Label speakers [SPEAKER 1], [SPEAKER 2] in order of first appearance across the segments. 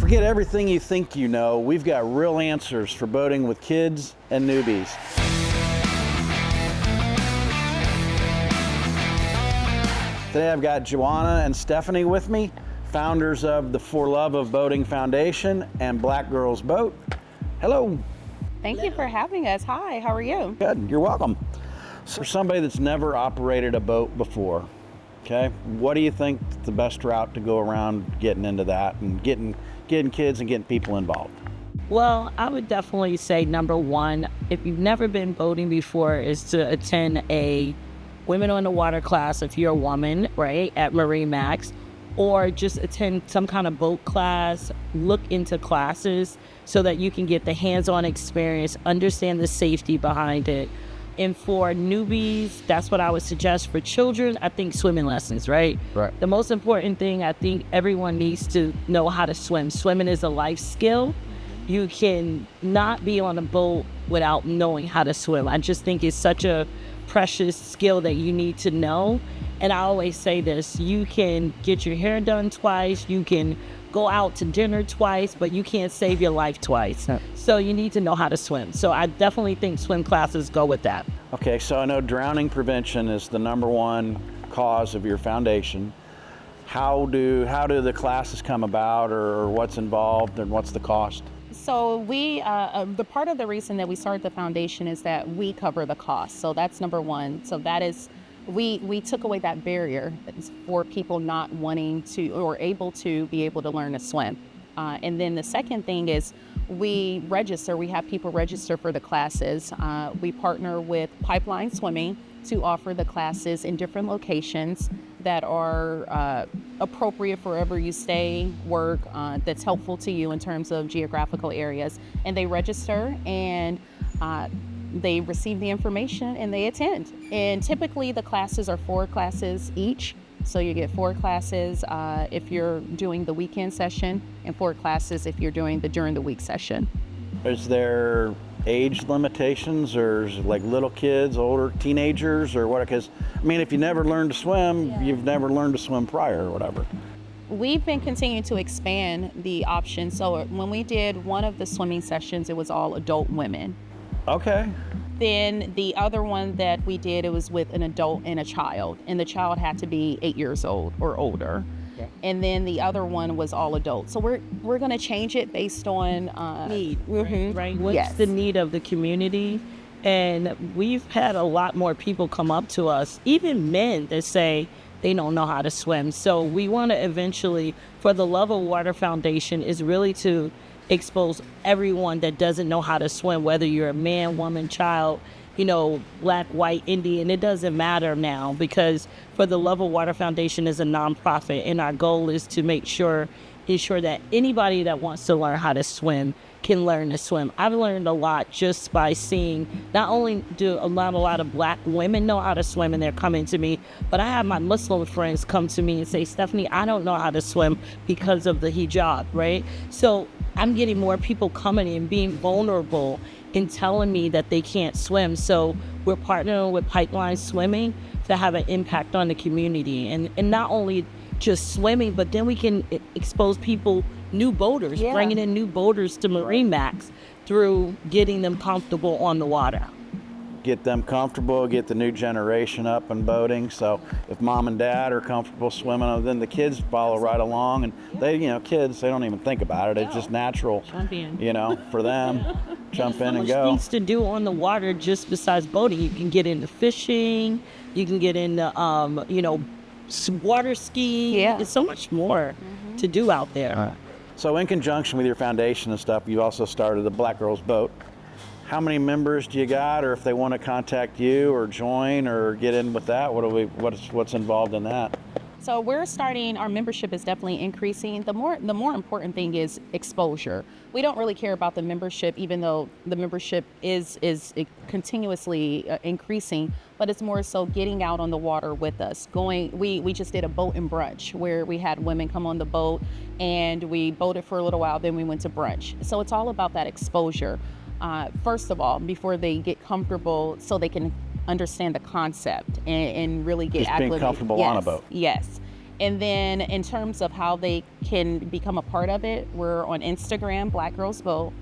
[SPEAKER 1] Forget everything you think you know. We've got real answers for boating with kids and newbies. Today I've got Juawana and Stefanie with me, founders of the For Love of Boating Foundation and Black Girls Boat. Hello.
[SPEAKER 2] Thank you for having us. Hi, how are you?
[SPEAKER 1] Good, you're welcome. So for somebody that's never operated a boat before, okay, what do you think the best route to go around getting into that and getting kids and getting people involved?
[SPEAKER 3] Well, I would definitely say number one, if you've never been boating before, is to attend a Women on the Water class if you're a woman, right, at MarineMax, or just attend some kind of boat class, look into classes so that you can get the hands-on experience, understand the safety behind it. And for newbies, that's what I would suggest. For children, I think swimming lessons, right?
[SPEAKER 1] Right.
[SPEAKER 3] The most important thing, I think everyone needs to know how to swim. Swimming is a life skill. You can not be on a boat without knowing how to swim. I just think it's such a precious skill that you need to know. And I always say this, you can get your hair done twice, you can go out to dinner twice, but you can't save your life twice.
[SPEAKER 1] Yeah.
[SPEAKER 3] So you need to know how to swim. So I definitely think swim classes go with that.
[SPEAKER 1] Okay, so I know drowning prevention is the number one cause of your foundation. How do the classes come about, or what's involved, and what's the cost?
[SPEAKER 2] So the part of the reason that we started the foundation is that we cover the cost. So that's number one. So that is, we took away that barrier for people not wanting to or able to be able to learn to swim. And then the second thing is we have people register for the classes. We partner with Pipeline Swimming to offer the classes in different locations that are appropriate for wherever you stay, work, that's helpful to you in terms of geographical areas. And they register and they receive the information and they attend. And typically the classes are 4 classes each. So you get 4 classes if you're doing the weekend session and 4 classes if you're doing the during the week session.
[SPEAKER 1] Is there age limitations, or is it like little kids, older teenagers, or what? Because, I mean, if you never learned to swim, you've never learned to swim prior or whatever.
[SPEAKER 2] We've been continuing to expand the options. So when we did one of the swimming sessions, it was all adult women.
[SPEAKER 1] Okay.
[SPEAKER 2] Then the other one that we did, it was with an adult and a child, and the child had to be 8 years old or older. Yeah. And then the other one was all adults. So we're going to change it based on
[SPEAKER 3] need,
[SPEAKER 2] mm-hmm.
[SPEAKER 3] right? What's
[SPEAKER 2] yes.
[SPEAKER 3] the need of the community? And we've had a lot more people come up to us, even men that say they don't know how to swim. So we want to eventually, for the Love of Water Foundation, is really to expose everyone that doesn't know how to swim, whether you're a man, woman, child, black, white, Indian, it doesn't matter now, because for the Love of Water Foundation is a nonprofit, and our goal is to ensure that anybody that wants to learn how to swim can learn to swim. I've learned a lot just by seeing, not only do a lot of black women know how to swim and they're coming to me, but I have my Muslim friends come to me and say, Stefanie, I don't know how to swim because of the hijab, right? So I'm getting more people coming in, being vulnerable and telling me that they can't swim. So we're partnering with Pipeline Swimming to have an impact on the community. And not only just swimming, but then we can expose people, new boaters, bringing in new boaters to MarineMax through getting them comfortable on the water.
[SPEAKER 1] Get them comfortable, get the new generation up and boating. So if mom and dad are comfortable swimming, then the kids follow right along. And they, kids, they don't even think about it. It's just natural, for them. Jump in and go.
[SPEAKER 3] There's things to do on the water just besides boating. You can get into fishing. You can get into, water skiing.
[SPEAKER 2] Yeah.
[SPEAKER 3] There's so much more to do out there.
[SPEAKER 1] Right. So in conjunction with your foundation and stuff, you also started the Black Girls Boat. How many members do you got, or if they want to contact you or join or get in with that, what's involved in that?
[SPEAKER 2] So we're starting, our membership is definitely increasing. The more important thing is exposure. We don't really care about the membership, even though the membership is continuously increasing, but it's more so getting out on the water with us. We just did a boat and brunch where we had women come on the boat and we boated for a little while, then we went to brunch. So it's all about that exposure. First of all, before they get comfortable, so they can understand the concept and really get
[SPEAKER 1] just
[SPEAKER 2] acclimated.
[SPEAKER 1] Being comfortable on a boat.
[SPEAKER 2] Yes. And then in terms of how they can become a part of it, we're on Instagram, Black Girls Boat.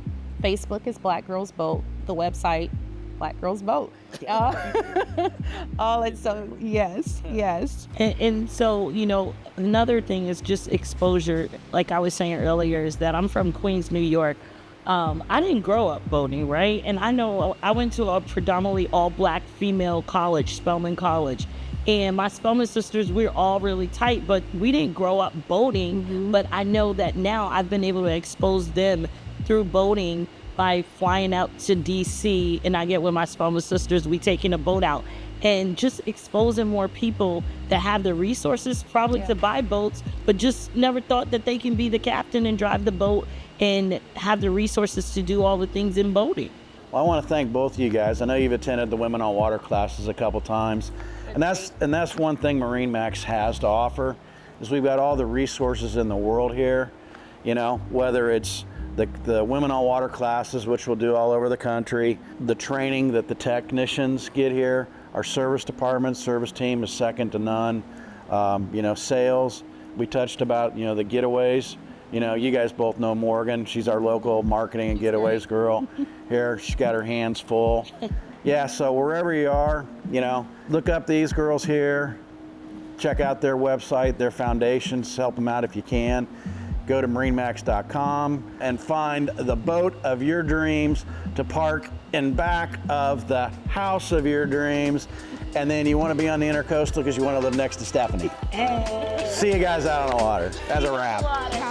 [SPEAKER 2] Facebook is Black Girls Boat. The website, Black Girls Boat. All it, so yes.
[SPEAKER 3] And so, you know, another thing is just exposure. Like I was saying earlier, is that I'm from Queens, New York. I didn't grow up boating, right? And I know I went to a predominantly all-black female college, Spelman College. And my Spelman sisters, we're all really tight, but we didn't grow up boating. But I know that now I've been able to expose them through boating by flying out to DC, and I get with my Spelman sisters, we taking a boat out and just exposing more people that have the resources probably to buy boats, but just never thought that they can be the captain and drive the boat and have the resources to do all the things in boating.
[SPEAKER 1] Well, I want to thank both of you guys. I know you've attended the Women on Water classes a couple times, and that's one thing MarineMax has to offer, is we've got all the resources in the world here, you know, whether it's the Women on Water classes, which we'll do all over the country, the training that the technicians get here, our service department, service team is second to none, you know, sales, we touched about, you know, the getaways. You know, you guys both know Morgan. She's our local marketing and getaways girl here. She's got her hands full. Yeah, so wherever you are, you know, look up these girls here. Check out their website, their foundations. Help them out if you can. Go to MarineMax.com and find the boat of your dreams to park in back of the house of your dreams. And then you want to be on the Intercoastal because you want to live next to Stefanie.
[SPEAKER 3] Hey.
[SPEAKER 1] See you guys out on the water. That's a wrap.
[SPEAKER 2] Bye.